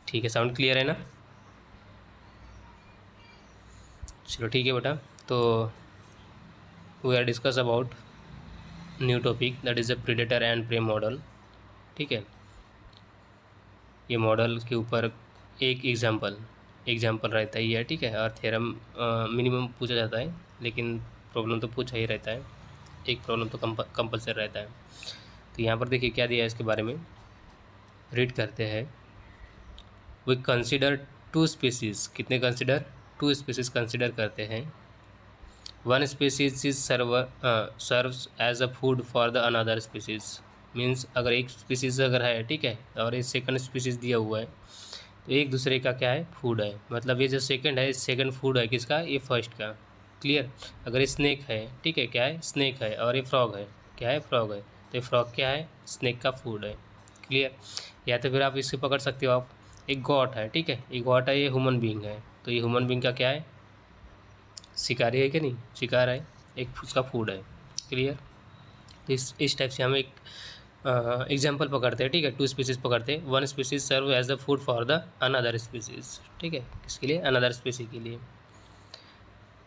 ठीक है, sound clear है ना? चलो ठीक है बेटा। तो we are discuss about new topic that is a predator and prey model. ठीक है, ये मॉडल के ऊपर एक एग्जाम्पल रहता ही है। ठीक है, और थ्योरम मिनिमम पूछा जाता है, लेकिन प्रॉब्लम तो पूछा ही रहता है, एक प्रॉब्लम तो कंपलसरी रहता है। तो यहाँ पर देखिए क्या दिया है इसके बारे में, रीड करते हैं। वी कंसिडर टू स्पीसीज, कितने कंसिडर? टू स्पीसीज कंसिडर करते हैं। One species is serves as a food for the another species. Means अगर एक स्पीसीज अगर है, ठीक है, और एक सेकंड स्पीसीज दिया हुआ है, तो एक दूसरे का क्या है, फूड है। मतलब ये जो सेकंड है, सेकंड फूड है किसका? ये फर्स्ट का। क्लियर? अगर स्नेक है, ठीक है, क्या है, स्नेक है, और ये फ्रॉग है, क्या है, फ्रॉग है, तो ये फ्रॉग क्या है, स्नेक का फूड है। क्लियर? या तो फिर आप इससे पकड़ सकते हो आप, एक गॉट है, ठीक है, ये गॉट है, ये ह्यूमन बींग है, तो ये ह्यूमन बींग का क्या है, शिकारी है कि नहीं, शिकार है, एक उसका फूड है। क्लियर? तो इस टाइप से हम एक एग्जाम्पल पकड़ते हैं। ठीक है, टू स्पीसीज पकड़ते हैं। One species serve as the food for the another species. ठीक है, किसके लिए? अनदर स्पीसीज के लिए।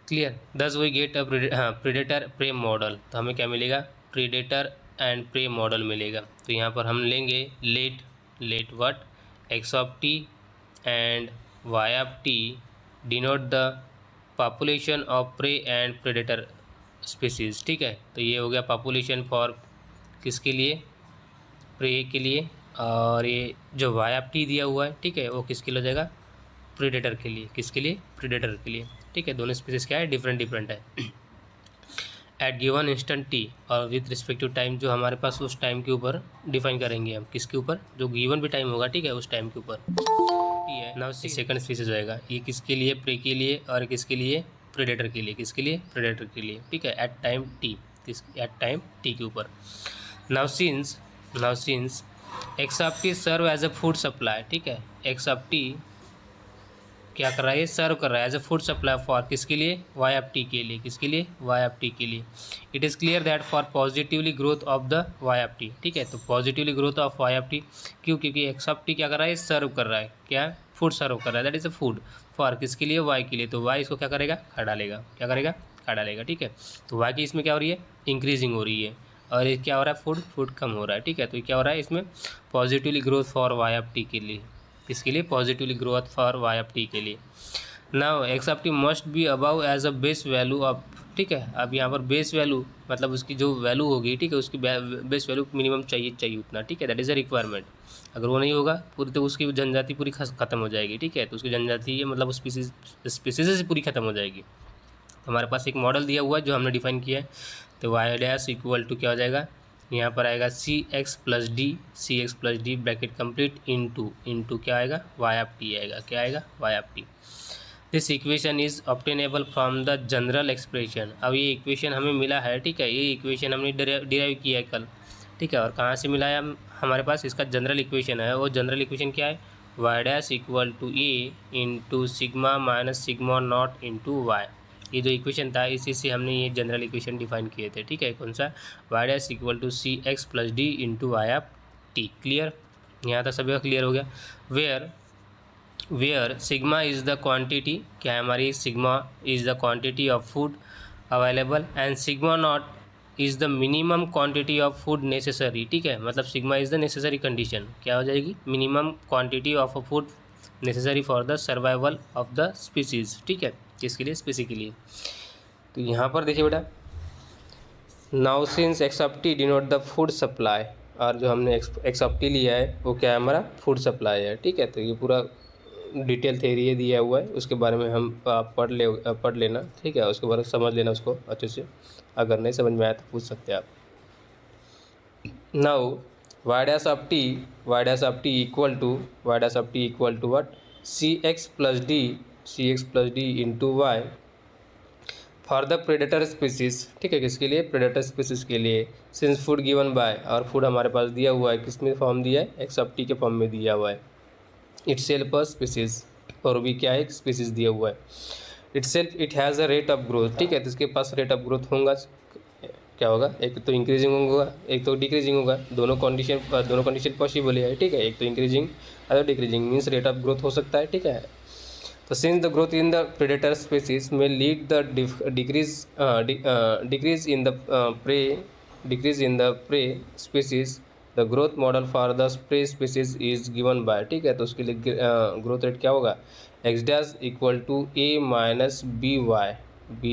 Clear? Thus we get a predator prey model. तो हमें क्या मिलेगा? प्रेडेटर एंड प्रे मॉडल मिलेगा। तो यहाँ पर हम लेंगे let what, x of t and y of t denote the population of prey and predator species. ठीक है, तो ये हो गया पॉपुलेशन फॉर किसके लिए, प्रे के लिए, और ये जो वाई ऑफ टी दिया हुआ है, ठीक है, वो किसके लिए हो जाएगा, प्रेडेटर के लिए। किसके लिए? प्रेडेटर के लिए। ठीक है, दोनों स्पीसीज क्या है, डिफरेंट है। एट गिवन इंस्टेंट टी, और विथ रिस्पेक्टिव टाइम, जो हमारे पास उस टाइम के ऊपर डिफाइन करेंगे हम, किसके ऊपर, जो गिवन भी टाइम होगा, ठीक है, उस टाइम के ऊपर टी है ना, सेकंड स्पीसीज होएगा। ये किसके लिए, प्रे के लिए, और किसके लिए, प्रेडेटर के लिए। किसके लिए? प्रेडेटर के लिए। ठीक है, at time t, at time t के ऊपर। Now since x of t serve as a food supply. ठीक है, एक्स ऑफ टी क्या कर रहा है, सर्व कर रहा है as a food supply for किसके लिए, वाई ऑफ टी के लिए। किसके लिए? वाई ऑफ टी के लिए। It is clear that for positively growth of the y of t. ठीक है, तो positively growth of y of t, क्यों? क्योंकि एक्स ऑफ टी क्या कर रहा है, सर्व कर रहा है, क्या, फूड सर्व कर रहा है, that is a food for किसके लिए, वाई के लिए। तो वाई इसको क्या करेगा, खा डालेगा। क्या करेगा? खा डालेगा। ठीक है, तो वाई की इसमें क्या हो रही है, इंक्रीजिंग हो रही है, और ये क्या हो रहा है, फूड कम हो रहा है। ठीक है, तो ये क्या हो रहा है इसमें, positively growth for y of t के लिए। किसके लिए? Positively growth for y of t के लिए। Now x of t must be about as a base value of. ठीक है, अब यहाँ पर बेस वैल्यू मतलब उसकी जो वैल्यू होगी, ठीक है, उसकी बेस वैल्यू मिनिमम चाहिए उतना। ठीक है, दैट इज़ अ रिक्वायरमेंट। अगर वो नहीं होगा पूरी, तो उसकी जनजाति पूरी खत्म हो जाएगी। ठीक है, तो उसकी जनजाति मतलब स्पीसीज से पूरी खत्म हो जाएगी। तो हमारे पास एक मॉडल दिया हुआ है जो हमने डिफाइन किया है। तो वाई डैश इक्वल टू क्या हो जाएगा, यहाँ पर आएगा C x plus D bracket complete into क्या आएगा, वाई ऑफ टी आएगा। क्या आएगा? Y of T. This equation is obtainable from the general expression. अब ये इक्वेशन हमें मिला है, ठीक है, ये इक्वेशन हमने डिराइव किया है कल। ठीक है, और कहाँ से मिला है, हमारे पास इसका जनरल इक्वेशन है। वो जनरल इक्वेशन क्या है, y dash equal to a into sigma minus sigma not into y. ये जो इक्वेशन था, इसी से हमने ये जनरल इक्वेशन डिफाइन किए थे। ठीक है, कौन सा, y dash equal to c x plus d into y of t. Clear? यहाँ तक सभी का क्लियर हो गया। Where sigma is the quantity, क्या है हमारी, sigma is the quantity of food available and sigma not is the minimum quantity of food necessary. ठीक है, मतलब sigma is the necessary condition, क्या हो जाएगी, minimum quantity of a food necessary for the survival of the species. ठीक है, किसके लिए, स्पीसी के लिए। तो यहाँ पर देखिए बेटा, now since x of t denote the food supply, और जो हमने एक्स ऑफ टी लिया है वो क्या है, हमारा फूड सप्लाई है। ठीक है, तो ये पूरा डिटेल थेरी ये दिया हुआ है, उसके बारे में हम आप पढ़ लेना। ठीक है, उसके बारे में समझ लेना उसको अच्छे से, अगर नहीं समझ में आया तो पूछ सकते हैं आप। Now y dash of T equal to what, c x plus d into y for the predator species. ठीक है, किसके लिए, प्रेडेटर स्पीसीज के लिए। सिंस फूड गिवन बाय, और फूड हमारे पास दिया हुआ है, किस में फॉर्म दिया है, एक्स ऑफ टी के फॉर्म में दिया हुआ है। इटसेल्फ अ स्पीसीज, और भी क्या है, एक स्पीसीज दिया हुआ है। Itself it has a rate of growth. ठीक है, तो इसके पास रेट ऑफ ग्रोथ होगा, क्या होगा, एक तो इंक्रीजिंग होगा एक तो डिक्रीजिंग होगा, दोनों कंडीशन पॉसिबल है, ठीक है। एक तो increasing other decreasing means rate of growth हो सकता है, ठीक है। तो since the growth in the predator species में lead the decrease in the prey species, the growth model for the prey species is given by, ठीक है। तो उसके लिए ग्रोथ रेट क्या होगा, X dash equal to A minus B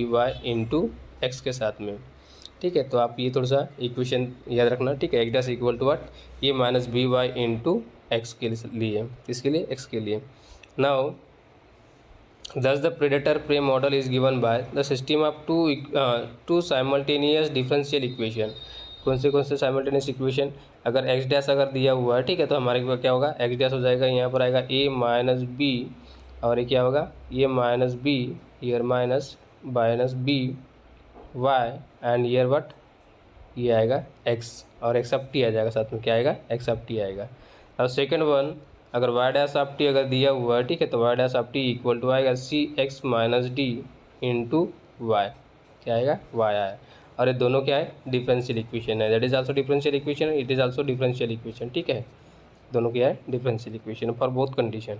Y into x के साथ में, ठीक है। तो आप ये थोड़ा सा इक्वेशन याद रखना, ठीक है। X dash equal to what, a minus B Y into x के लिए, इसके लिए एक्स के लिए। Now thus the predator prey model is given by the system of two simultaneous differential equation। कौन से साइमल्टेनियस इक्वेशन, अगर एक्स डैश अगर दिया हुआ है, ठीक है, तो हमारे पास क्या होगा, एक्स डैश हो जाएगा, यहाँ पर आएगा ए माइनस बी, और ये क्या होगा, ये minus b, here minus B y, and here what, ये आएगा एक्स, और एक्स ऑफ टी आ जाएगा साथ में, क्या आएगा, एक्स ऑफ टी आएगा। और सेकंड वन, अगर वाई डैश ऑफ टी अगर दिया हुआ है, ठीक है, तो Y dash of T equal to आएगा C x minus D into Y, क्या आएगा, वाई आया। और ये दोनों क्या है, डिफरेंशियल इक्वेशन है, that is also differential equation, it is also differential equation, ठीक है। दोनों क्या है, differential equation for both condition.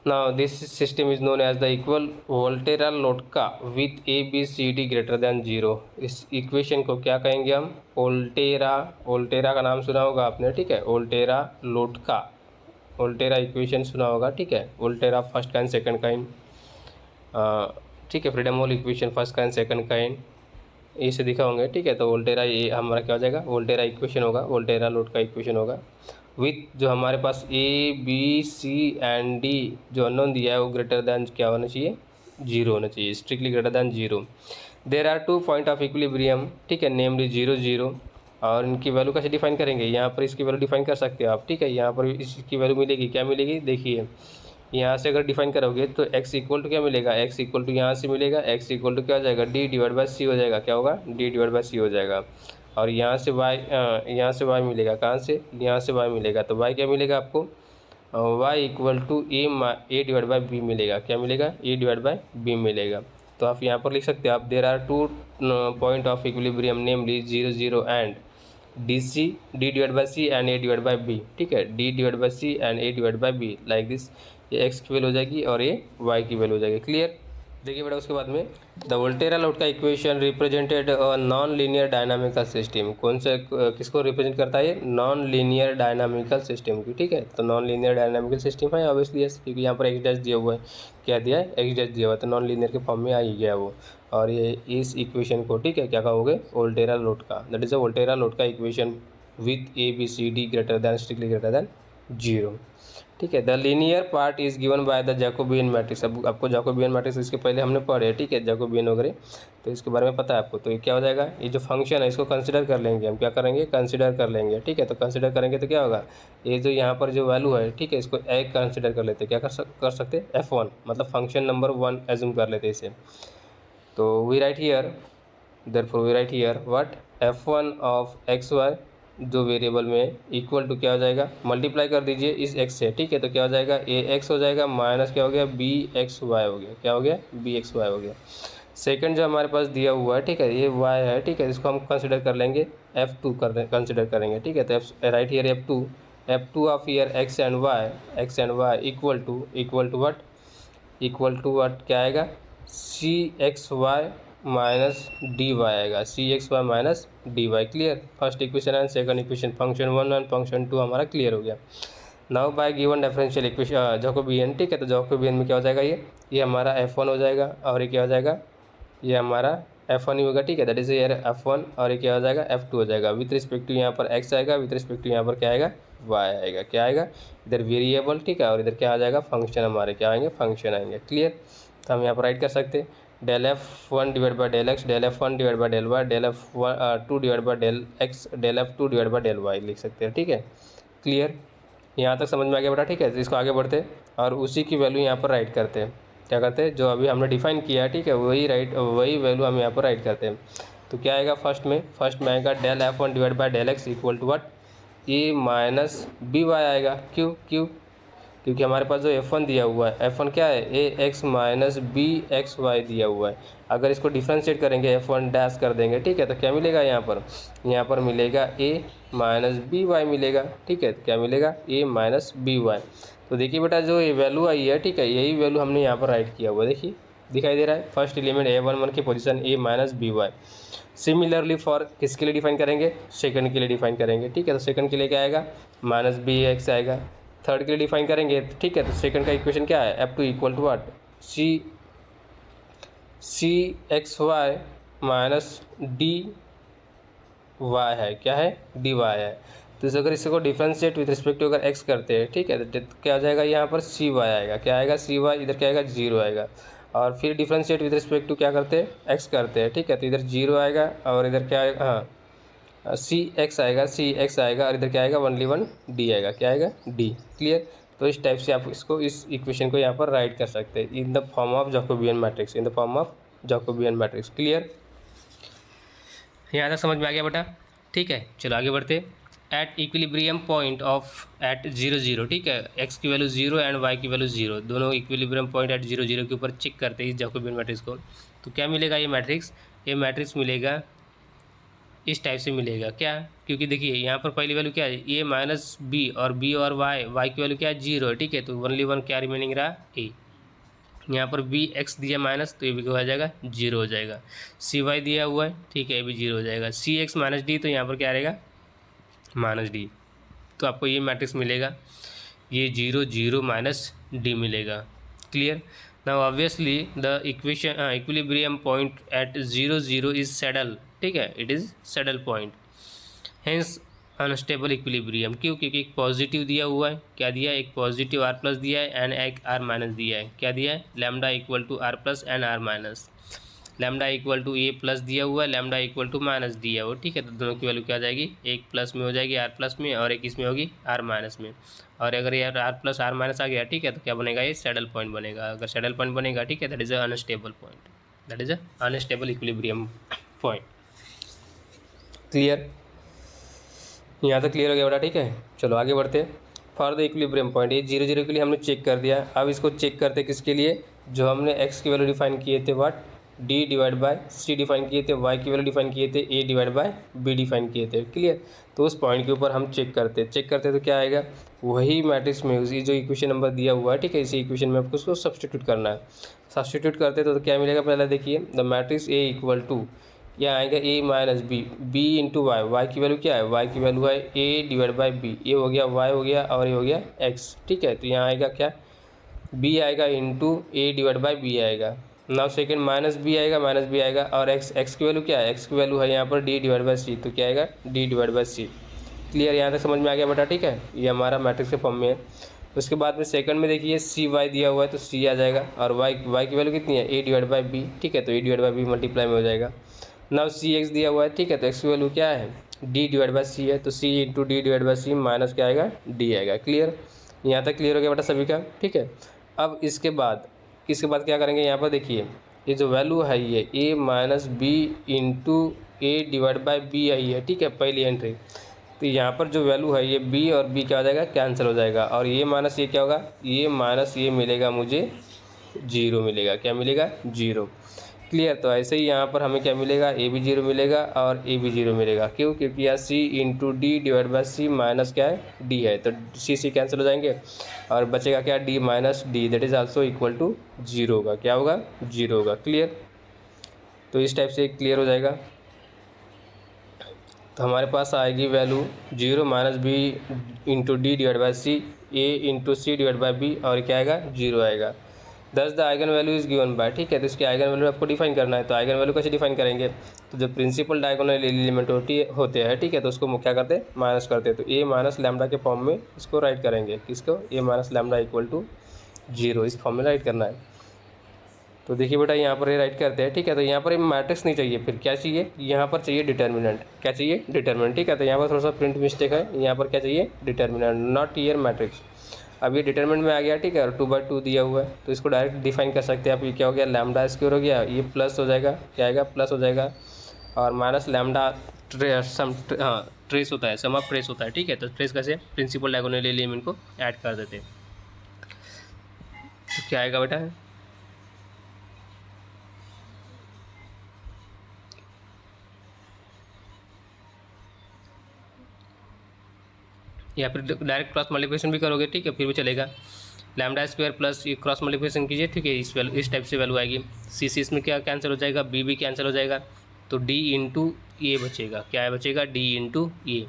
Now this system is known as the equal Volterra-Lotka with A, B, C, D greater than 0। इस equation को क्या कहेंगे हम, वोल्टेरा का नाम सुना होगा आपने, ठीक है। वोल्टेरा इक्वेशन सुना होगा, ठीक है। Volterra first kind second kind, ठीक है। Fredholm equation first kind second kind, इसे दिखा होंगे, ठीक है। तो वोल्टेरा ये हमारा क्या हो जाएगा, वोल्टेरा इक्वेशन होगा, वोल्टेरा-लोटका इक्वेशन होगा विथ जो हमारे पास A B C and D जो अननोन दिया है वो ग्रेटर दैन क्या होना चाहिए, 0 होना चाहिए, strictly greater than 0। There are 2 point of equilibrium, ठीक है, नेमली 0 0। और इनकी वैल्यू कैसे डिफाइन करेंगे, यहाँ पर इसकी वैल्यू डिफाइन कर सकते हो आप, ठीक है। यहाँ पर इसकी वैल्यू मिलेगी, क्या मिलेगी, देखिए यहाँ से अगर डिफाइन करोगे तो x इक्वल टू क्या मिलेगा, x इक्वल टू यहाँ से मिलेगा, x इक्वल टू क्या हो जाएगा, d डिवाइड बाई सी हो जाएगा, क्या होगा, d डिवाइड बाई सी हो जाएगा। और यहाँ से y मिलेगा, कहाँ से, यहाँ से y मिलेगा, तो y क्या मिलेगा आपको, y equal to a divide by b मिलेगा, क्या मिलेगा, a डिवाइड बाई बी मिलेगा। तो आप यहाँ पर लिख सकते हो आप, there are 2 point of equilibrium namely 0 0 and d divide by c and a divide by b, ठीक है, d divide by c and a divide by b like this. ये एक्स की वैल्यू हो जाएगी और ये वाई की वैल्यू हो जाएगी, क्लियर। देखिए बेटा उसके बाद में the वोल्टेरा-लोटका equation represented a non linear dynamical system, कौन से किसको रिप्रेजेंट करता है, ये नॉन लीनियर डायनामिकल सिस्टम की, ठीक है। तो नॉन लीनियर डायनामिकल सिस्टम है ऑब्वियसली यस, क्योंकि यहाँ पर एक्स डैश दिया हुआ है, क्या दिया है, एक्स डैश दिया हुआ है, तो नॉन लीनियर के फॉर्म में आ ही गया वो। और ये इस इक्वेशन को, ठीक है, क्या कहोगे, Volterra Lotka, that is a Volterra Lotka equation with a B c d greater than strictly greater than 0, ठीक है। The linear part is given by the Jacobian matrix. अब आपको जैकोबियन मैट्रिक्स इसके पहले हमने पढ़े, ठीक है, जैकोबियन वगैरह, तो इसके बारे में पता है आपको। तो ये क्या हो जाएगा, ये जो फंक्शन है इसको कंसिडर कर लेंगे हम, क्या करेंगे, कंसिडर कर लेंगे, ठीक है। तो कंसिडर करेंगे तो क्या होगा, ये जो यहाँ पर जो वैल्यू है, ठीक है, इसको एक कंसिडर कर लेते, क्या कर सकते, f1 मतलब फंक्शन नंबर 1 एज्यूम कर लेते इसे। तो we write here, therefore we write here what, f1 of x y जो वेरिएबल में इक्वल टू क्या हो जाएगा, मल्टीप्लाई कर दीजिए इस x से, ठीक है। तो क्या हो जाएगा, ए एक्स हो जाएगा माइनस क्या हो गया, बी एक्स वाई हो गया, क्या हो गया, बी एक्स वाई हो गया। सेकंड जो हमारे पास दिया हुआ है, ठीक है, ये y है, ठीक है, इसको हम कंसिडर कर लेंगे f2 कंसिडर करेंगे, ठीक है। तो right here f2 of year x and y equal to what क्या आएगा, C x Y minus D Y आएगा, C x Y minus D Y, clear. First equation and second equation function 1 and function 2 हमारा clear हो गया। Now by given differential equation Jacobian, ठीक है। तो Jacobian में क्या हो जाएगा, ये हमारा f1 हो जाएगा, और ये क्या हो जाएगा, ये हमारा f1 ही होगा, ठीक है, दैट इज ईयर f1, और ये क्या हो जाएगा, f2 हो जाएगा। विथ रिस्पेक्ट टू यहाँ पर x आएगा, विथ रिस्पेक्ट टू यहाँ पर क्या आएगा, y आएगा, क्या आएगा, इधर वेरिएबल, ठीक है, और इधर क्या आ जाएगा, फंक्शन हमारे क्या आएंगे, फंक्शन आएंगे, क्लियर। तो हम यहाँ पर राइट कर सकते हैं del f1 divide by del x, del f1 divide by del y, del f2 divide by del x, del f2 divide by del y लिख सकते हैं, ठीक है, क्लियर। यहाँ तक समझ में आ गया बेटा, ठीक है। तो इसको आगे बढ़ते और उसी की वैल्यू यहाँ पर राइट करते हैं, क्या करते हैं, जो अभी हमने डिफाइन किया है, ठीक है, वही वैल्यू हम यहाँ पर राइट करते हैं। तो क्या आएगा, फर्स्ट में आएगा del f1 divide by del x equal to what, a minus B y आएगा, क्यों क्योंकि हमारे पास जो F1 दिया हुआ है, F1 क्या है, A X minus B X Y दिया हुआ है। अगर इसको डिफ्रेंशिएट करेंगे F1 डैश कर देंगे, ठीक है, तो क्या मिलेगा यहाँ पर मिलेगा ए माइनस बी वाई मिलेगा, ठीक है। तो क्या मिलेगा, ए माइनस बी वाई। तो देखिए बेटा जो ये वैल्यू आई है, ठीक है, यही वैल्यू हमने यहाँ पर राइट किया हुआ है, देखिए दिखाई दे रहा है। फर्स्ट एलिमेंट A11 की position a minus B y. Similarly for किसके लिए डिफाइन करेंगे, सेकंड के लिए डिफाइन करेंगे, ठीक है। तो सेकंड के लिए क्या आएगा, माइनस बी एक्स आएगा। थर्ड के लिए डिफाइन करेंगे, ठीक है। तो सेकंड का इक्वेशन क्या है, F2 equal to what, c x Y minus D y है, क्या है, डी वाई है। तो अगर इसको डिफ्रेंशिएट विद रिस्पेक्ट टू अगर एक्स करते हैं, ठीक है, तो क्या आ जाएगा यहाँ पर सी वाई आएगा, क्या आएगा, सी वाई, इधर क्या आएगा, जीरो आएगा। और फिर डिफ्रेंशिएट विद रिस्पेक्ट टू क्या करते हैं, एक्स करते हैं, ठीक है। तो इधर जीरो आएगा और इधर क्या आएगा, हाँ सी एक्स आएगा और इधर क्या आएगा, ओनली वन डी आएगा, क्या आएगा, डी। क्लियर। तो इस टाइप से आप इसको, इस इक्वेशन को यहाँ पर राइट कर सकते हैं in the form of Jacobian matrix, in the form of Jacobian matrix. Clear, यहाँ तक समझ में आ गया बेटा, ठीक है। चलो आगे बढ़ते। At equilibrium point of at 0 0, ठीक है, एक्स की वैल्यू 0 एंड वाई की वैल्यू 0, दोनों इक्विलिब्रियम पॉइंट एट 0 0 के ऊपर चेक करते हैं इस जैकोबियन मैट्रिक्स को। तो क्या मिलेगा, ये मैट्रिक्स मिलेगा इस टाइप से मिलेगा, क्या, क्योंकि देखिए यहाँ पर पहली वैल्यू क्या है, ए माइनस बी और बी और वाई की वैल्यू क्या है, 0 है, ठीक है। तो ओनली वन क्या रिमेनिंग रहा, ए। यहाँ पर बी एक्स दिया माइनस, तो ये भी क्या हो जाएगा, 0 हो जाएगा। सी वाई दिया हुआ है, ठीक है, ये भी 0 हो जाएगा। सी एक्स माइनस डी, तो यहाँ पर क्या रहेगा, माइनस डी। तो आपको ये मैट्रिक्स मिलेगा, ये 0 0 माइनस डी मिलेगा। Clear. Now obviously the equation equilibrium point at 0 0 is saddle, ठीक है, it is saddle point, hence unstable equilibrium. क्यों, क्योंकि एक पॉजिटिव दिया हुआ है, क्या दिया है, एक पॉजिटिव आर प्लस दिया है एंड एक आर माइनस दिया है, क्या दिया है, lambda equal to r plus and r minus. Lambda equal to a plus दिया हुआ है, लैम्डा इक्वल टू माइनस दिया हुआ, ठीक है। तो दोनों की वैल्यू क्या आ जाएगी, एक प्लस में हो जाएगी आर प्लस में और एक इसमें होगी आर माइनस में। और अगर यार आर प्लस आर माइनस आ गया, ठीक है, तो क्या बनेगा, ये सैडल पॉइंट बनेगा। अगर सैडल पॉइंट बनेगा, ठीक है, that is a unstable point, that is a unstable equilibrium point. Clear, यहाँ तक क्लियर हो गया बेटा, ठीक है। चलो आगे बढ़ते। फॉर द इक्विलिब्रियम पॉइंट, ये 0 0 के लिए हमने चेक कर दिया। अब इसको चेक करते किसके लिए, जो हमने एक्स की वैल्यू डिफाइन किए थे, what, d divide by c define किए थे, वाई की वैल्यू डिफाइन किए थे, a divide by b define किए थे। क्लियर। तो उस पॉइंट के ऊपर हम चेक करते तो क्या आएगा, वही मैट्रिक्स में उसी जो इक्वेशन नंबर दिया हुआ है, ठीक है, इसी इक्वेशन में आपको उसको सब्सटीट्यूट करना है। सब्सटीट्यूट करते तो क्या मिलेगा, पहले देखिए, the matrix A equal to, यहाँ आएगा A minus B, B into Y, Y की वैल्यू क्या है, वाई की वैल्यू है ए डिवाइड बाई बी, ये हो गया वाई हो गया और ये हो गया एक्स, ठीक है। तो यहाँ आएगा क्या, बी आएगा into A divide by b आएगा। नाउ सेकेंड माइनस बी आएगा और एक्स की वैल्यू क्या है, एक्स की वैल्यू है यहाँ पर डी डिवाइड बाई सी, तो क्या आएगा, d divide by c. Clear, यहाँ तक समझ में आ गया बेटा, ठीक है। ये हमारा मैट्रिक्स के फॉर्म में है। उसके बाद में सेकंड में देखिए सी वाई दिया हुआ है, तो सी आ जाएगा और वाई की वैल्यू कितनी है, ए डिवाइड बाई बी, ठीक है। तो ए डिवाइड बाई बी मल्टीप्लाई में हो जाएगा। नाउ सी एक्स दिया हुआ है, ठीक है, तो एक्स की वैल्यू क्या है, डी डिवाइड बाई सी है, तो C into D divide by C minus क्या आएगा, डी आएगा। क्लियर, यहाँ तक क्लियर हो गया बेटा सभी का, ठीक है। अब इसके बाद क्या करेंगे, यहाँ पर देखिए, ये जो वैल्यू है ये A minus B into A divide by B आई है, ठीक है, पहली एंट्री। तो यहाँ पर जो वैल्यू है ये बी और बी क्या हो जाएगा, कैंसिल हो जाएगा, और ये माइनस ये क्या होगा, ये माइनस ये मिलेगा मुझे 0 मिलेगा, क्या मिलेगा, 0। क्लियर। तो ऐसे ही यहाँ पर हमें क्या मिलेगा, ए भी 0 मिलेगा और ए भी 0 मिलेगा। क्यों, क्योंकि यहाँ C into D divide by C minus क्या है, डी है, तो सी कैंसिल हो जाएंगे और बचेगा क्या, d minus d, that is also equal to 0 होगा, क्या होगा, 0 होगा। क्लियर। तो इस टाइप से क्लियर हो जाएगा। तो हमारे पास आएगी value 0 minus B into D divide by c, a into c divide by b, और क्या आएगा, 0 आएगा। Thus the eigen value is given by, ठीक है। तो इसके आइगन वैल्यू आपको डिफाइन करना है। तो आइगन वैल्यू कैसे डिफाइन करेंगे, तो जो प्रिंसिपल डायगोनल एलिमेंट होते हैं, ठीक है, तो उसको क्या करते हैं, माइनस करते हैं। तो ए माइनस लैम्डा के फॉर्म में इसको राइट करेंगे, किसको, ए माइनस लैम्डा इक्वल टू 0, इस फॉर्म में राइट करना है। तो देखिए बेटा यहाँ पर ये राइट करते हैं, ठीक है। तो यहाँ पर मैट्रिक्स नहीं चाहिए, फिर क्या चाहिए, यहाँ पर चाहिए डिटर्मिनेंट, क्या चाहिए, डिटर्मिनेंट, ठीक है। तो यहाँ पर थोड़ा सा प्रिंट मिस्टेक है, यहाँ पर क्या चाहिए, डिटर्मिनेंट, नॉट ईयर मैट्रिक्स। अब ये डिटरमिनेंट में आ गया, ठीक है, और 2/2 दिया हुआ है, तो इसको डायरेक्ट डिफाइन कर सकते हैं आप। ये क्या हो गया, लैम्डा स्क्वायर हो गया, ये प्लस हो जाएगा, क्या आएगा, प्लस हो जाएगा, और माइनस लैम्डा ट्रेस होता है, सम ऑफ ट्रेस होता है, ठीक है। तो ट्रेस कैसे, प्रिंसिपल डायगोनल एलिमेंट को ऐड कर देते हैं। क्या आएगा बेटा, या फिर डायरेक्ट क्रॉस मल्टीप्लिकेशन भी करोगे, ठीक है, फिर भी चलेगा। लैम्डा स्क्वायर प्लस ये क्रॉस मल्टीप्लिकेशन कीजिए, ठीक है, इस टाइप से वैल्यू आएगी। सी इसमें क्या कैंसिल हो जाएगा, बी कैंसिल हो जाएगा, तो डी इंटू ए बचेगा, क्या है बचेगा, डी इंटू ए।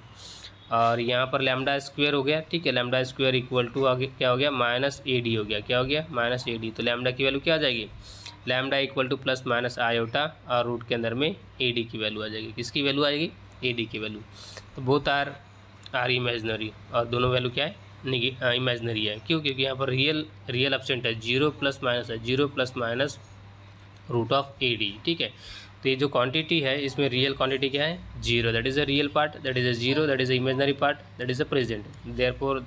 और यहाँ पर लैम्डा स्क्वायर हो गया, ठीक है, लैम्डा स्क्वायर इक्वल टू आगे क्या हो गया, माइनस ए डी हो गया, क्या हो गया, माइनस ए डी। तो लैम्डा की वैल्यू क्या आ जाएगी, lambda equal two plus minus iota, और रूट के अंदर में ए डी की वैल्यू आ जाएगी। किसकी वैल्यू आएगी, ए डी की वैल्यू। तो बोथ आर इमेजनरी, और दोनों वैल्यू क्या है, इमेजनरी है। क्यों, क्योंकि यहाँ पर रियल एब्सेंट है, जीरो प्लस माइनस है, zero plus minus root of a d, ठीक है। तो ये जो क्वांटिटी है इसमें रियल क्वांटिटी क्या है, zero, that is a real part, that is a zero, that is a imaginary part, that is a present, therefore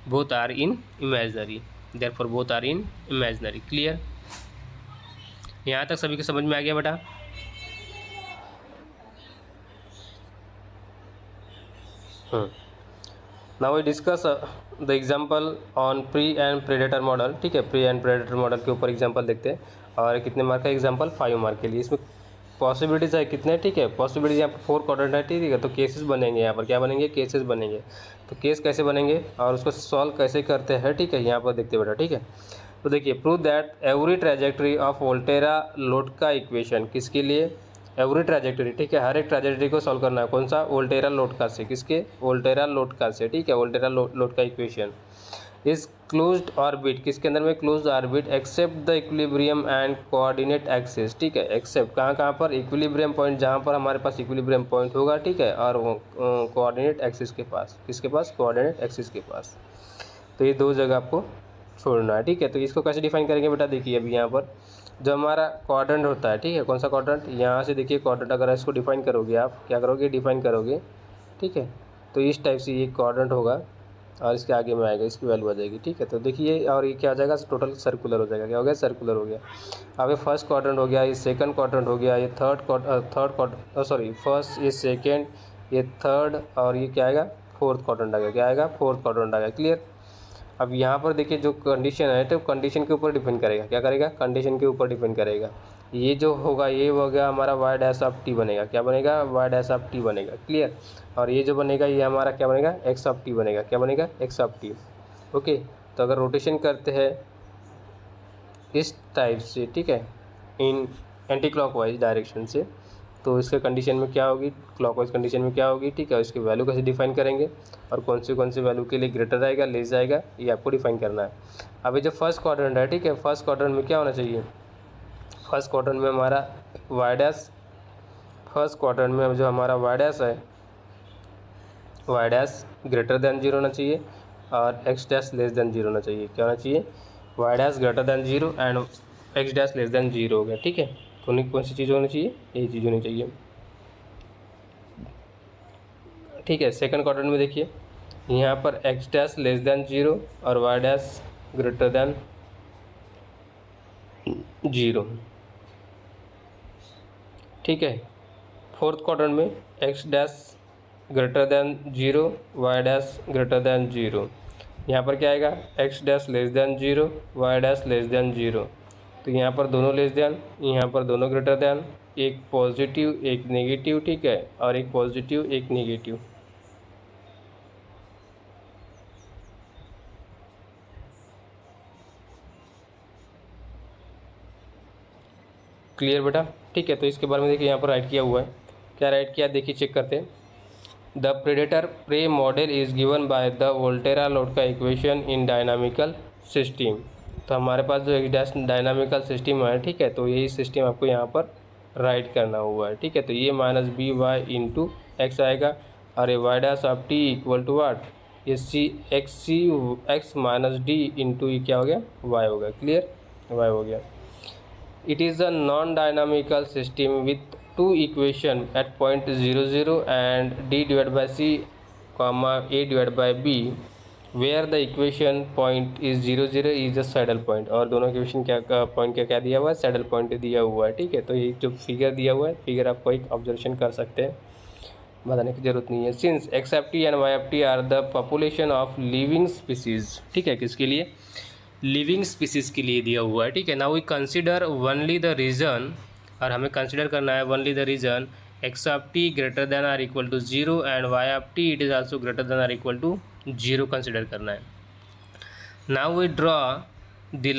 both are in imaginary, therefore both are in imaginary. Clear, यहाँ तक सभी को समझ में आ गया बेटा। Now we discuss the example on prey and predator model, ठीक है, प्री एंड प्रेडेटर मॉडल के ऊपर एग्जांपल देखते हैं। और कितने मार्क का एग्जांपल, 5 मार्क के लिए। इसमें पॉसिबिलिटीज़ है कितने, ठीक है, पॉसिबिलिटीज यहाँ पर 4 क्वाड्रेंट है, ठीक है। तो केसेस बनेंगे, यहाँ पर क्या बनेंगे, केसेस बनेंगे। तो केस कैसे बनेंगे और उसको सॉल्व कैसे करते हैं, ठीक है, यहाँ पर देखते बेटा, ठीक है। तो देखिए, prove that every trajectory of Volterra load का इक्वेशन, किसके लिए, एवरी ट्रैजेक्टरी, ठीक है, हर एक ट्रैजेक्टरी को सॉल्व करना है, कौन सा, वोल्टेरा लोड का से, किसके, वोल्टेरा लोड का से, ठीक है, वोल्टेरा लोड का इक्वेशन इस क्लोज्ड ऑर्बिट, किसके अंदर में, closed orbit, except the equilibrium and coordinate axis, ठीक है, एक्सेप्ट कहाँ पर, इक्विलिब्रियम पॉइंट, जहाँ पर हमारे पास इक्विलिब्रियम पॉइंट होगा, ठीक है, और कोऑर्डिनेट एक्सिस के पास, किसके पास, कोऑर्डिनेट एक्सिस के पास। तो ये दो जगह आपको छोड़ना है, ठीक है। तो इसको कैसे डिफाइन करेंगे बेटा, देखिए अभी यहाँ पर जो हमारा क्वाड्रेंट होता है, ठीक है, कौन सा क्वाड्रेंट, यहाँ से देखिए क्वाड्रेंट, अगर इसको डिफाइन करोगे आप, क्या करोगे, डिफाइन करोगे, ठीक है। तो इस टाइप से ये क्वाड्रेंट होगा और इसके आगे में आएगा, इसकी वैल्यू आ जाएगी, ठीक है। तो देखिए, और ये क्या आ जाएगा, टोटल सर्कुलर हो जाएगा, क्या हो गया, सर्कुलर हो गया। अब ये फर्स्ट क्वाड्रेंट हो गया, ये सेकंड क्वाड्रेंट हो गया, ये थर्ड क्वाड्रेंट, सॉरी फर्स्ट, ये सेकंड, ये थर्ड, और ये क्या आएगा, फोर्थ क्वाड्रेंट आ गया, क्या आएगा, फोर्थ क्वाड्रेंट आ गया। क्लियर। अब यहाँ पर देखिए जो कंडीशन है, तो कंडीशन के ऊपर डिपेंड करेगा, क्या करेगा, कंडीशन के ऊपर डिपेंड करेगा। ये जो होगा, ये हो गया हमारा वाई डैश ऑफ टी बनेगा, क्या बनेगा, वाई डैश ऑफ टी बनेगा। क्लियर। और ये जो बनेगा, ये हमारा क्या बनेगा, एक्स ऑफ टी बनेगा, क्या बनेगा, एक्स ऑफ टी। ओके। तो अगर रोटेशन करते हैं इस टाइप से, ठीक है, इन एंटी क्लॉकवाइज डायरेक्शन से, तो इसके कंडीशन में क्या होगी, क्लॉकवाइज कंडीशन में क्या होगी, ठीक है। इसकी वैल्यू कैसे डिफाइन करेंगे और कौन सी वैल्यू के लिए ग्रेटर आएगा, लेस आएगा, ये आपको डिफाइन करना है। अभी जो फर्स्ट क्वाड्रेंट है, ठीक है, फर्स्ट क्वाड्रेंट में क्या होना चाहिए, फर्स्ट क्वाड्रेंट में हमारा वाई डैश, फर्स्ट क्वाड्रेंट में जो हमारा वाई डैश है, y dash greater than zero होना चाहिए और x dash less than zero होना चाहिए। क्या होना चाहिए, y dash greater than zero and x dash less than zero हो गया, ठीक है। कौन सी चीज़ होनी चाहिए, यही चीज़ होनी चाहिए, ठीक है। सेकंड क्वाड्रेंट में देखिए, यहाँ पर x dash less than zero और y dash greater than zero, ठीक है। फोर्थ क्वाड्रेंट में x dash greater than zero, y dash greater than zero, यहाँ पर क्या आएगा, x dash less than zero, y dash less than zero. तो यहाँ पर दोनों लेस देन, यहाँ पर दोनों ग्रेटर देन, एक पॉजिटिव एक नेगेटिव, ठीक है, और एक पॉजिटिव एक नेगेटिव। क्लियर बेटा, ठीक है। तो इसके बारे में देखिए, यहाँ पर राइट किया हुआ है, क्या राइट किया, देखिए चेक करते हैं। The predator prey model is given by the Volterra load का इक्वेशन इन डायनामिकल सिस्टम। तो हमारे पास जो एक डायनामिकल सिस्टम है, ठीक है, तो यही सिस्टम आपको यहाँ पर राइट करना हुआ है, ठीक है। तो ये minus B Y into x आएगा, और ये y dash of T equal to what, ये c x minus D into ये क्या हो गया, वाई हो गया। क्लियर, वाई हो गया। It is a non-dynamical system with two equation at point 0 0 and d divided by c comma a divided by b where the equation point is 0 0 is a saddle point। और दोनों equation क्या point क्या दिया हुआ है, saddle point दिया हुआ है, ठीक है। तो ये जो फिगर दिया हुआ है, फिगर आपको एक ऑब्जर्वेशन कर सकते हैं, बताने की जरूरत नहीं है। Since x of t and y of t are the population of living species, ठीक है, किसके लिए, लिविंग स्पीसीज के लिए दिया हुआ है, ठीक है। Now we consider only the region, और हमें कंसिडर करना है only the region x of t greater than are equal to 0 and y of t it is also greater than are equal to 0 consider करना है। Now we draw the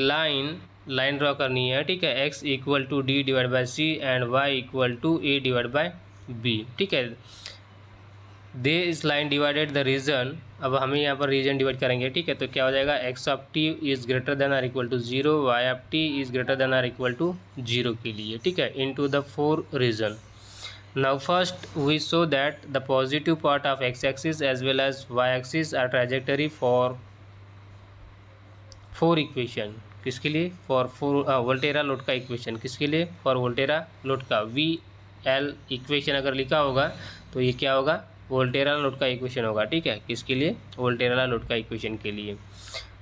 line draw करनी है, ठीक है। X equal to d divide by c and y equal to a divide by b, ठीक है। दे इस line divided the reason, अब हमें यहाँ पर रीजन डिवाइड करेंगे, ठीक है। तो क्या हो जाएगा, x of t is greater than are equal to 0, y of t is greater than are equal to 0 के लिए, ठीक है, into the 4 region. Now first we show that the positive part of x axis as well as y axis are trajectory for 4 equation, किसके लिए, for 4 Volterra load का equation, किसके लिए, for Volterra load का वी एल इक्वेशन अगर लिखा होगा तो ये क्या होगा, वोल्टेरा लोड का इक्वेशन होगा, ठीक है। किसके लिए, वोल्टेरा लोड का इक्वेशन के लिए।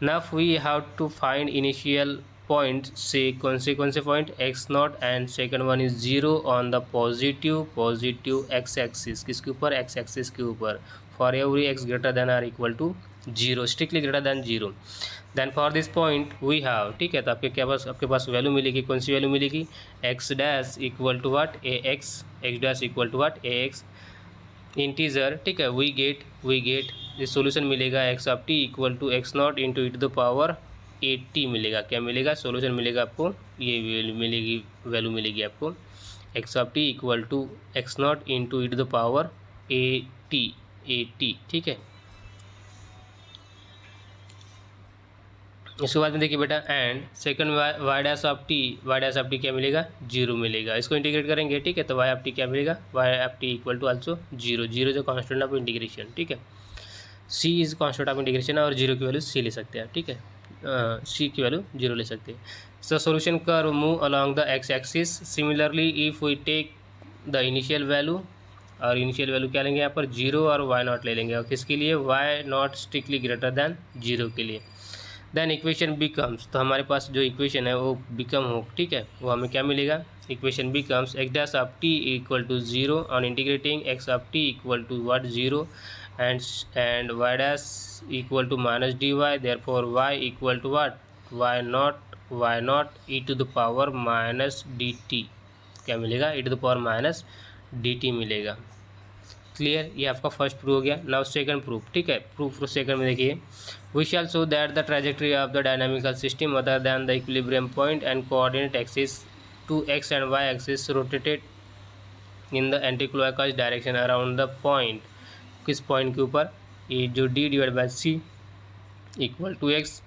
Now we have to find initial point से कौन से point, x not and second one is 0 on the positive x axis, किसके ऊपर, एक्स एक्सिस के ऊपर, for every x greater than are equal to 0, strictly greater than 0। Then for this point we have, ठीक है, तो आपके पास value मिलेगी, कौन सी वैल्यू मिलेगी, x dash equal to what, a x dash equal to what, a x integer, ठीक है। वी गेट ये सोल्यूशन मिलेगा x of T equal to x not into e to the power 80 मिलेगा, क्या मिलेगा, सोल्यूशन मिलेगा आपको, ये वैल्यू मिलेगी आपको, x of T equal to x not into e to the power 80, ठीक है। इसके बाद में देखिए बेटा, and second y dash of t क्या मिलेगा, 0 मिलेगा। इसको इंटीग्रेट करेंगे, ठीक है, तो वाई ऑफ टी क्या मिलेगा, y of T equal to also 0 जो कांस्टेंट ऑफ इंटीग्रेशन, ठीक है। C is constant of integration और 0 की वैल्यू सी ले सकते हैं, ठीक है, सी की वैल्यू 0 ले सकते हैं। So solution curve move along the x axis, similarly if we take the initial value, और इनिशियल वैल्यू क्या लेंगे यहाँ पर, 0 और वाई नॉट ले लेंगे, और किसके लिए, y not strictly greater than 0 के लिए। देन इक्वेशन बिकम्स, तो हमारे पास जो इक्वेशन है वो बिकम हो, ठीक है, वो हमें क्या मिलेगा, equation becomes x dash of T equal to 0 on integrating x of T equal to what 0 and y dash equal to minus dy, therefore y equal to what, y not e to the power minus dt, क्या मिलेगा, e to the power minus dt मिलेगा। Clear, ये आपका first proof हो गया। Now second proof, ठीक है, proof second में देखिए, we shall show that the trajectory of the dynamical system other than the equilibrium point and coordinate axis to x and y axis rotated in the anticlockwise direction around the point, किस point के ऊपर, ये जो d divide by c equal to x,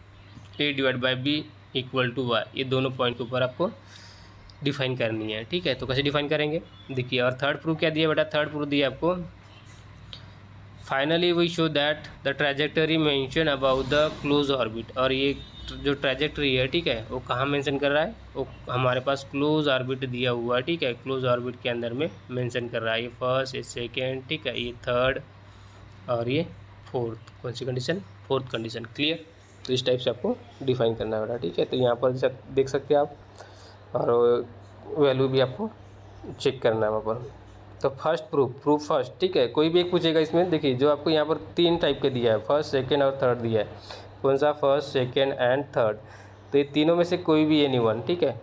a divide by b equal to y, ये दोनों point के ऊपर आपको डिफाइन करनी है, ठीक है। तो कैसे डिफाइन करेंगे, देखिए, और थर्ड प्रूफ क्या दिया बेटा, थर्ड प्रूफ दिया आपको, finally we show that the trajectory mention about the close orbit, और ये जो ट्रैजेक्टरी है, ठीक है, वो कहाँ मेंशन कर रहा है, वो हमारे पास क्लोज ऑर्बिट दिया हुआ है, ठीक है, क्लोज ऑर्बिट के अंदर में मेंशन कर रहा है, ये फर्स्ट, ये सेकेंड, ठीक है, ये थर्ड और ये फोर्थ, कौन सी कंडीशन, फोर्थ कंडीशन। क्लियर, तो इस टाइप से आपको डिफाइन करना है, ठीक है। तो यहाँ पर देख सकते हैं आप, और वैल्यू भी आपको चेक करना है वहाँ पर। तो फर्स्ट प्रूफ फर्स्ट, ठीक है, कोई भी एक पूछेगा इसमें, देखिए जो आपको यहाँ पर 3 टाइप के दिया है, फर्स्ट सेकेंड और थर्ड दिया है, कौन सा, फर्स्ट सेकेंड एंड थर्ड, तो ये तीनों में से कोई भी एनी वन, ठीक है,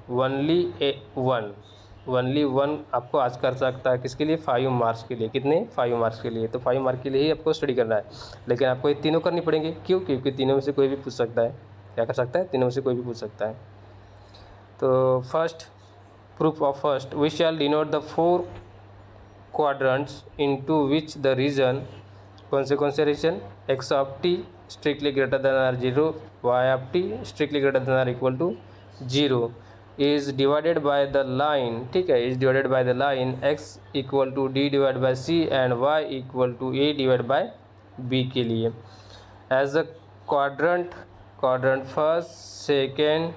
ओनली वन आपको आज कर सकता है, किसके लिए, 5 मार्क्स के लिए, कितने, 5 मार्क्स के लिए, तो 5 मार्क्स के लिए ही आपको स्टडी करना है, लेकिन आपको ये तीनों करनी पड़ेंगे, क्यों, क्योंकि तीनों में से कोई भी पूछ सकता है, क्या कर सकता है, तीनों में से कोई भी पूछ सकता है। तो first proof of first, we shall denote the 4 quadrants into which the region, कौन से region, x of t strictly greater than or 0, y of t strictly greater than or equal to 0 is divided by the line, ठीक है, is divided by the line x equal to d divided by c and y equal to a divided by b के लिए, as a quadrant first second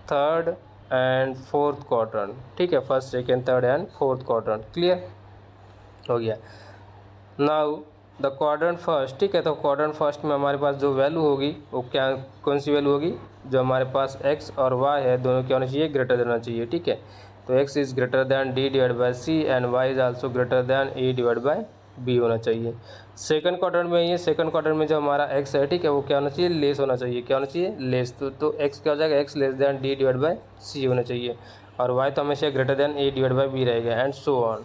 third and fourth quadrant, ठीक है, first second third and fourth quadrant. Clear हो गया। Now the quadrant first, ठीक है, तो quadrant first में हमारे पास जो वैल्यू होगी वो क्या, कौन सी वैल्यू होगी, जो हमारे पास x और y है दोनों क्या होना चाहिए, ग्रेटर होना चाहिए, ठीक है। तो x is greater than d divide by c and y is also greater than a divide by b होना चाहिए। सेकंड क्वाड्रेंट में, ये सेकंड क्वाड्रेंट में जो हमारा एक्स है, ठीक है, वो क्या होना चाहिए, लेस होना चाहिए। क्या होना चाहिए, लेस। तो एक्स क्या हो जाएगा, x less than d divide by c होना चाहिए, और वाई तो हमेशा greater than a divide by b रहेगा, and so on.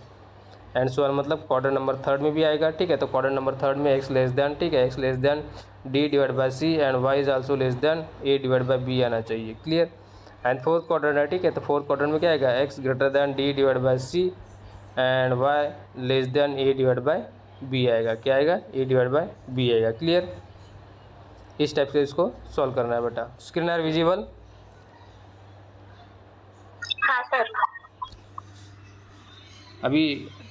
And so on मतलब क्वाड्रेंट नंबर थर्ड में भी आएगा, ठीक है। तो क्वाड्रेंट नंबर थर्ड में एक्स लेस दैन, ठीक है, x less than d divide by c and y is also less than a divide by b आना चाहिए। क्लियर। एंड फोर्थ क्वाड्रेंट है, ठीक है, तो फोर्थ क्वाड्रेंट में क्या आएगा, x greater than d divide by c and y less than a divide by b आएगा। क्या आएगा, ए डिवाइड बाई बी आएगा। क्लियर। इस टाइप से इसको सॉल्व करना है बेटा। Screen are visible? हाँ सर। अभी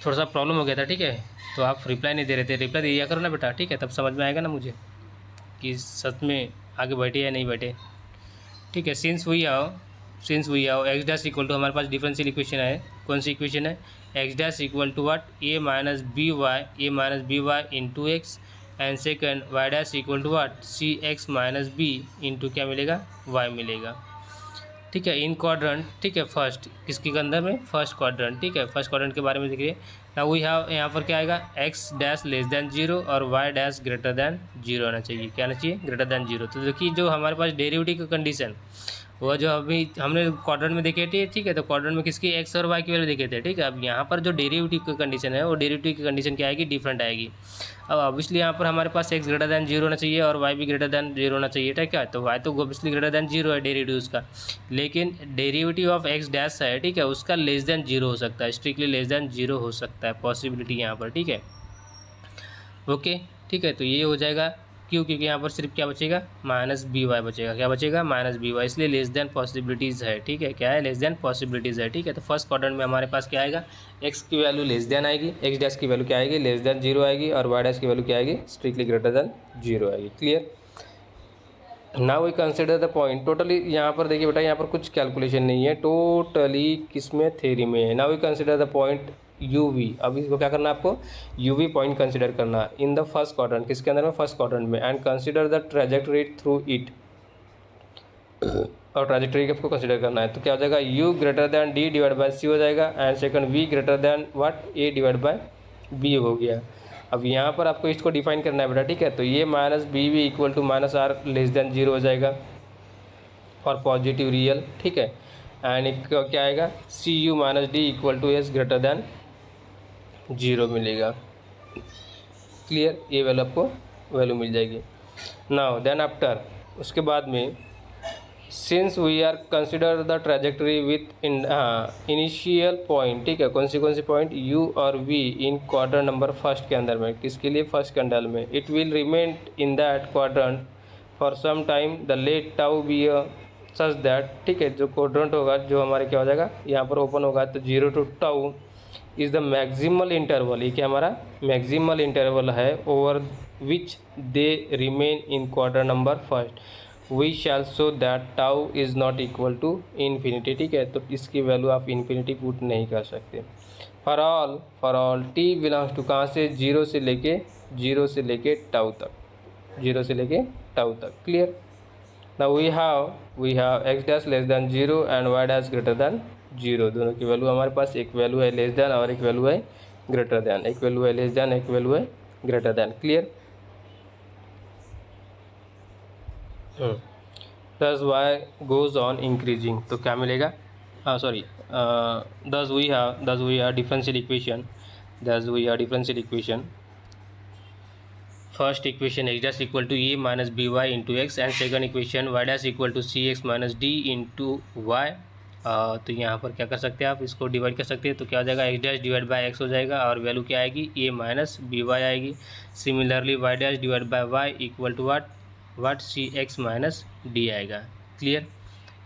थोड़ा सा प्रॉब्लम हो गया था, ठीक है, तो आप रिप्लाई नहीं दे रहे थे, रिप्लाई दिया करो ना बेटा, ठीक है, तब समझ में आएगा ना मुझे कि सच में आगे बैठे या नहीं बैठे। ठीक है। सिंस वी आओ एक्स डैश इक्वल टू, हमारे पास डिफरेंशियल इक्वेशन है। कौन सी इक्वेशन है, x dash equal to what, a minus B Y into x, and second y dash equal to what, c x minus B into क्या मिलेगा, Y मिलेगा। ठीक है, इन क्वाड्रेंट, ठीक है, फर्स्ट किसके अंदर में, फर्स्ट क्वाड्रेंट, ठीक है, फर्स्ट क्वाड्रेंट के बारे में देखिए ना। वी हैव यहाँ पर क्या आएगा, x dash less than zero और y dash greater than zero आना चाहिए। क्या आना चाहिए, ग्रेटर दैन जीरो। तो देखिए जो हमारे पास डेरिवेटिव का कंडीशन, वो जो अभी हमने क्वाड्रेंट में देखे थे, ठीक है, तो क्वाड्रेंट में किसकी, एक्स और वाई की वैल्यू देखे थे, ठीक है। अब यहाँ पर जो डेरिवेटिव की कंडीशन है, वो डेरिवेटिव की कंडीशन क्या आएगी, डिफरेंट आएगी। अब ऑब्वियसली यहाँ पर हमारे पास एक्स ग्रेटर दैन जीरो होना चाहिए और वाई भी ग्रेटर दैन जीरो होना चाहिए, ठीक है। तो वाई तो ऑब्वियसली ग्रेटर दैन जीरो है डेरिवेटिव उसका, लेकिन डेरिवेटिव ऑफ एक्स डैश है, ठीक है, उसका लेस दैन जीरो हो सकता है, स्ट्रिक्टली लेस दैन जीरो हो सकता है, पॉसिबिलिटी यहाँ पर, ठीक है। ओके, ठीक है, तो ये हो जाएगा क्योंकि यहाँ पर सिर्फ क्या बचेगा, माइनस बी वाई बचेगा। क्या बचेगा, माइनस बी वाई, इसलिए लेस देन पॉसिबिलिटीज़ है, ठीक है। क्या है, लेस देन पॉसिबिलिटीज़ है, ठीक है। तो फर्स्ट क्वाड्रेंट में हमारे पास क्या आएगा, एक्स की वैल्यू लेस देन आएगी, एक्स डैश की वैल्यू क्या आएगी, लेस देन जीरो आएगी, और वाई डैश की वैल्यू क्या आएगी, स्ट्रिक्टली ग्रेटर देन जीरो आएगी। Clear. Now we consider the point. Totally यहाँ पर देखिए बेटा, यहाँ पर कुछ कैलकुलेशन नहीं है, टोटली किसमें, थ्योरी में है। Now we consider the point u v. अब इसको क्या करना है आपको, यू वी पॉइंट कंसिडर करना इन द फर्स्ट क्वाड्रेंट, किसके अंदर में, फर्स्ट क्वाड्रेंट में, and consider the trajectory through it, और ट्रेजेक्टरी को आपको कंसिडर करना है। तो क्या हो जाएगा, u greater than d divide by c हो जाएगा, and second v greater than what, a divide by b हो गया। अब यहाँ पर आपको इसको डिफाइन करना है बेटा, ठीक है। तो ये minus b v equal to minus r less than zero हो जाएगा और पॉजिटिव रियल, ठीक है। एंड एक क्या आएगा, c u minus d equal to s greater than zero मिलेगा। क्लियर, ये वैल्यू आपको वैल्यू मिल जाएगी। नाउ देन आफ्टर, उसके बाद में, since we are consider the trajectory with initial point, ठीक है, कौन सी पॉइंट, u और v in quadrant number first के अंदर में, किसके लिए, फर्स्ट कैंडल में, it will remain in that quadrant for some time, the let tau B such that, ठीक है, जो क्वाड्रेंट होगा, जो हमारे क्या हो जाएगा, यहाँ पर ओपन होगा, तो zero to tau is the maximal interval. ये क्या हमारा मैक्सिमल इंटरवल है, over which they remain in quadrant number first. We shall show that tau is not equal to infinity, ठीक है। तो इसकी वैल्यू आप इन्फिनिटी पुट नहीं कर सकते। For all t belongs to, कहाँ से, जीरो से लेके टाउ तक, जीरो से लेके टाउ तक। Clear. Now we have x dash less than zero and y dash greater than zero. दोनों की वैल्यू हमारे पास, एक वैल्यू है लेस दैन और एक वैल्यू है ग्रेटर दैन, एक वैल्यू है लेस दैन, एक वैल्यू है greater than. Clear. Thus y goes on increasing, तो क्या मिलेगा, sorry, thus we have differential equation, first equation x dash equal to A minus B Y into x, and second equation y dash equal to c x minus D into y. तो यहाँ पर क्या कर सकते हैं आप, इसको divide कर सकते हैं। तो क्या हो जाएगा, x dash divide by x हो जाएगा, और वैल्यू क्या आएगी, ए माइनस बी वाई आएगी। Similarly y dash divide by y equal to what c x minus d आएगा। क्लियर,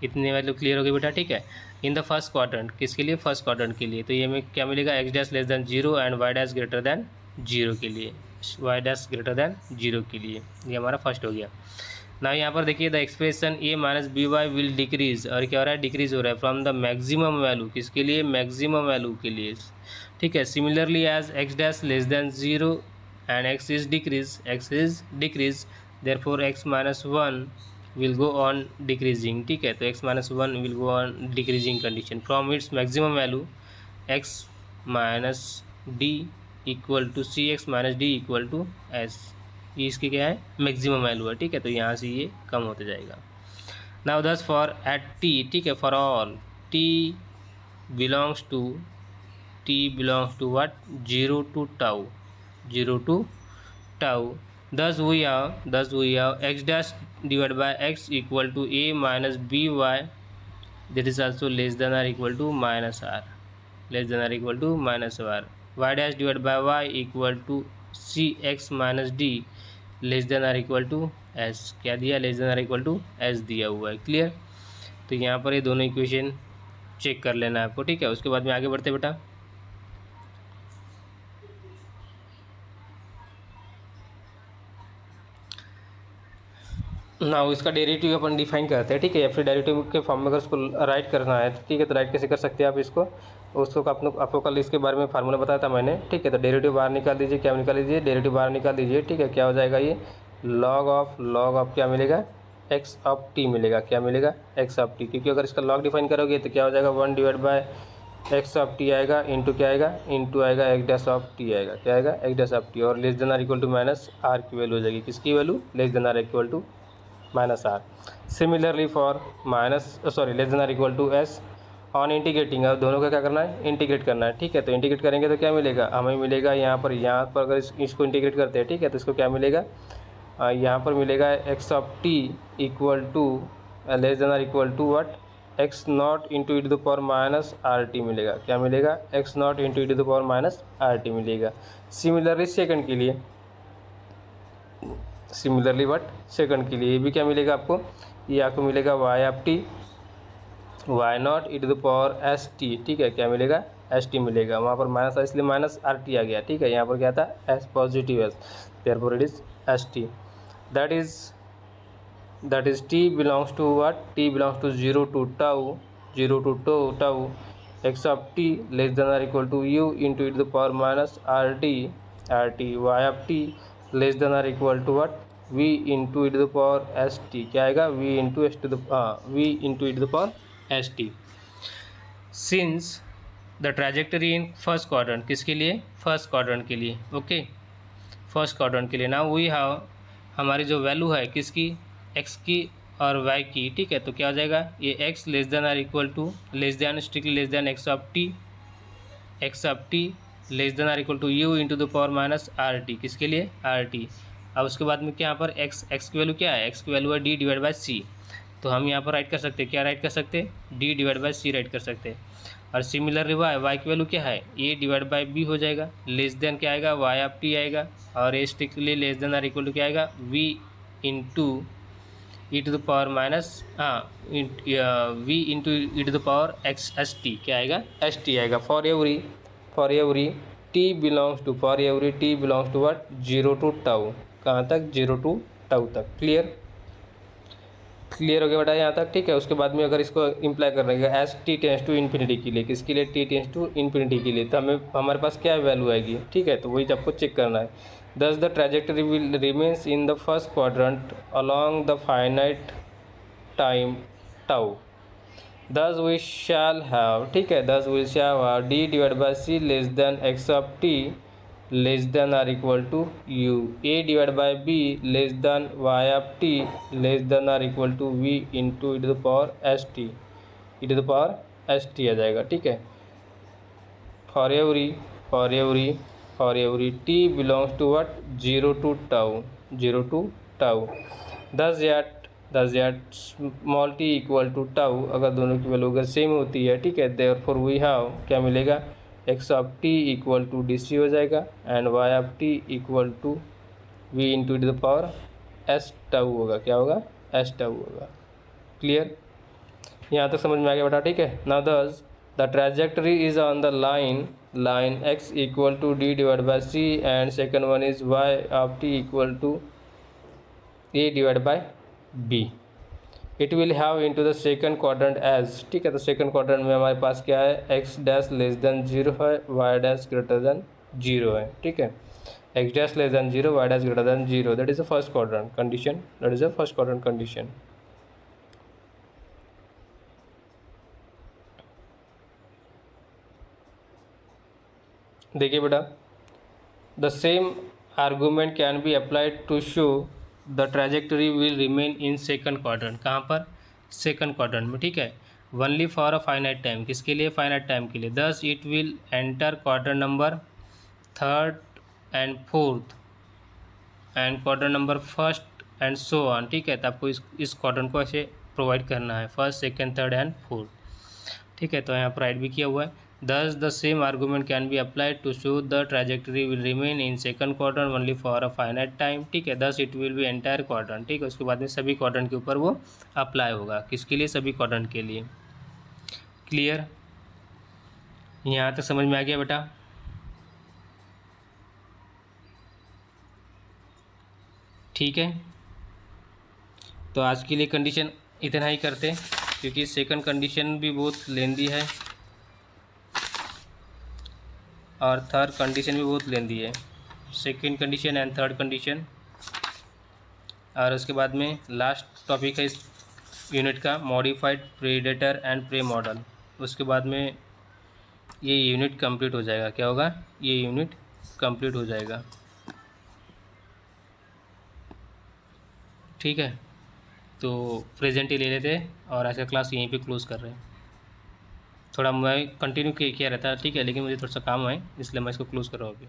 इतनी वैल्यू क्लियर हो गई बेटा, ठीक है। इन द फर्स्ट क्वाड्रेंट, किसके लिए, फर्स्ट क्वाड्रेंट के लिए, तो ये हमें क्या मिलेगा, x dash less than zero and y dash greater than zero के लिए, y dash greater than zero के लिए, ये हमारा फर्स्ट हो गया। ना यहाँ पर देखिए, the expression a minus B y will decrease, और क्या हो रहा है, डिक्रीज हो रहा है फ्रॉम द मैक्सिमम वैल्यू, किसके लिए, मैक्सिमम वैल्यू के लिए, ठीक है। Similarly as x dash less than zero and x is decrease therefore x minus one will go on decreasing, ठीक है। तो x minus one will go on decreasing condition from its maximum value x minus d equal to c x minus d equal to s, ये इसकी क्या है maximum value है, ठीक है। तो यहाँ से ये कम होते जाएगा। नाउ दस फॉर एट टी, ठीक है, for all t belongs to what, 0 to tau, 0 to tau, thus we have x dash divided by x equal to a minus by, that is also less than or equal to minus r, less than or equal to minus r, y dash divided by y equal to c x minus d less than are equal to s, क्या दिया, less than are equal to s दिया हुआ है। Clear. तो यहाँ पर ये दोनों इक्वेशन चेक कर लेना है आपको, ठीक है। उसके बाद में आगे बढ़ते बेटा। ना इसका डेरिवेटिव अपन डिफाइन करते हैं, ठीक है, या फिर डेरिवेटिव के फॉर्म में अगर उसको राइट करना है, ठीक है, तो राइट कैसे कर सकते हैं आप इसको, उसको आपको कल इसके बारे में फार्मूला बताया था मैंने, ठीक है। तो डेरिवेटिव बाहर निकाल दीजिए, क्या निकाल दीजिए, डेरिवेटिव बाहर निकाल दीजिए, ठीक है। क्या हो जाएगा ये लॉग ऑफ क्या मिलेगा, एक्स ऑफ टी मिलेगा, क्या मिलेगा, एक्स ऑफ टी, क्योंकि अगर इसका लॉग डिफाइन करोगे तो क्या हो जाएगा 1 divide by x of T आएगा, इंटू क्या आएगा, इंटू आएगा एक्स डैश ऑफ टी आएगा, क्या आएगा, एक्स डैश ऑफ टी, और less than are equal to minus r की वैल्यू हो जाएगी, किसकी value, less than are equal to minus r. Similarly for less than are equal to s on integrating, अब दोनों का क्या करना है, इंटीग्रेट करना है, ठीक है। तो इंटीग्रेट करेंगे तो क्या मिलेगा, हमें मिलेगा यहाँ पर अगर इसको इंटीग्रेट करते हैं, ठीक है, तो इसको क्या मिलेगा, यहाँ पर मिलेगा x of T equal to less than are equal to what, x not into e to the power minus r t मिलेगा, क्या मिलेगा, x not into e to the power minus r t मिलेगा। Similarly second के लिए, similarly but second के लिए ये भी क्या मिलेगा आपको, ये आपको मिलेगा y of t y not e to the power s t, ठीक है, क्या मिलेगा, एस टी मिलेगा, वहाँ पर माइनस था इसलिए माइनस आर टी आ गया, ठीक है। यहाँ पर क्या था, s positive s, therefore it is s t, that is t belongs to what, t belongs to 0 to tau, 0 to tau x of t less than are equal to u into e to the power minus r t y of t less than are equal to what, v into e to the power s t, क्या आएगा, v into e to the power s T. Since the trajectory in first quadrant, किसके लिए, first quadrant के लिए, okay, first quadrant के लिए। Now we have, हमारी जो वैल्यू है किसकी, x की और y की, ठीक है। तो क्या हो जाएगा, ये x less than are equal to, less than strictly less than x of t less than are equal to u into the power minus r t, किसके लिए, आर टी। अब उसके बाद में क्या, यहाँ पर x की वैल्यू क्या है, x की वैल्यू है d डिवाइड बाई सी, तो हम यहाँ पर राइट कर सकते हैं, क्या राइट कर सकते हैं, d divide by c write कर सकते हैं। और सिमिलरली y की वैल्यू क्या है, a डिवाइड बाई b हो जाएगा, लेस देन क्या आएगा, y ऑफ t आएगा, और a strictly less than are equal to क्या आएगा, v into e to the power minus v into e to the power x s t, क्या आएगा, एस टी आएगा। For every t belongs to what, 0 to tau, कहाँ तक, 0 to tau तक। Clear हो गया बेटा यहाँ तक, ठीक है। उसके बाद में अगर इसको इम्प्लाई कर रहे हैं s t tends to infinity के लिए, किसके लिए, टी टेंस टू इन्फिनिटी के लिए, तो हमारे पास क्या वैल्यू आएगी, ठीक है। तो वही आपको चेक करना है। Thus the trajectory will remains in the first quadrant along the finite time tau, thus we shall have, ठीक है, thus we shall have d divide by c less than x of t less than are equal to u, a divide by b less than y of t less than are equal to v into e to the power s t, e to the power s T आ जाएगा, ठीक है। For every t belongs to what, 0 to tau, thus at small t equal to tau, अगर दोनों की value अगर same होती है, ठीक है, देयरफॉर वी हैव, क्या मिलेगा, x of T equal to d c हो जाएगा, and y of T equal to v into the power s tau होगा, क्या होगा, एस टाउ होगा। क्लियर, यहाँ तक समझ में आ गया बेटा, ठीक है। Now thus the trajectory is on the line x equal to d divide by c, and second one is y of T equal to a divide by b, it will have into the second quadrant as, ठीक है। तो second quadrant में हमारे पास क्या है, x dash less than 0 है, y dash greater than 0 है, ठीक है। X dash less than 0, y dash greater than 0, that is the first quadrant condition, देखिए बेटा, the same argument can be applied to show the trajectory will remain in second quadrant. कहाँ पर? Second quadrant में, ठीक है। Only for a finite time, किसके लिए? Finite time के लिए। Thus it will enter quadrant number third and fourth and quadrant number first and so on, ठीक है। तो आपको इस क्वाड्रेंट को ऐसे प्रोवाइड करना है, first second third and fourth, ठीक है। तो यहाँ पर राइट भी किया हुआ है। Thus the same argument can be applied to show the trajectory will remain in second quadrant only for a finite time, ठीक है। Thus it will be entire quadrant, ठीक है। उसके बाद में सभी क्वाड्रेंट के ऊपर वो अप्लाई होगा, किसके लिए? सभी क्वाड्रेंट के लिए। क्लियर? यहाँ तक समझ में आ गया बेटा? ठीक है, तो आज के लिए कंडीशन इतना ही करते हैं, क्योंकि सेकंड कंडीशन भी बहुत लेंदी है और थर्ड कंडीशन भी बहुत लेंदी है। Second condition and third condition, और उसके बाद में लास्ट टॉपिक है इस यूनिट का, modified predator and prey model. उसके बाद में ये यूनिट कंप्लीट हो जाएगा। क्या होगा? ये यूनिट कंप्लीट हो जाएगा, ठीक है। तो प्रेजेंट ही ले लेते हैं और आज का क्लास यहीं पे क्लोज़ कर रहे हैं। थोड़ा मैं कंटिन्यू किया रहता है, ठीक है, लेकिन मुझे थोड़ा सा काम है, इसलिए मैं इसको क्लोज़ कर रहा हूँ अभी।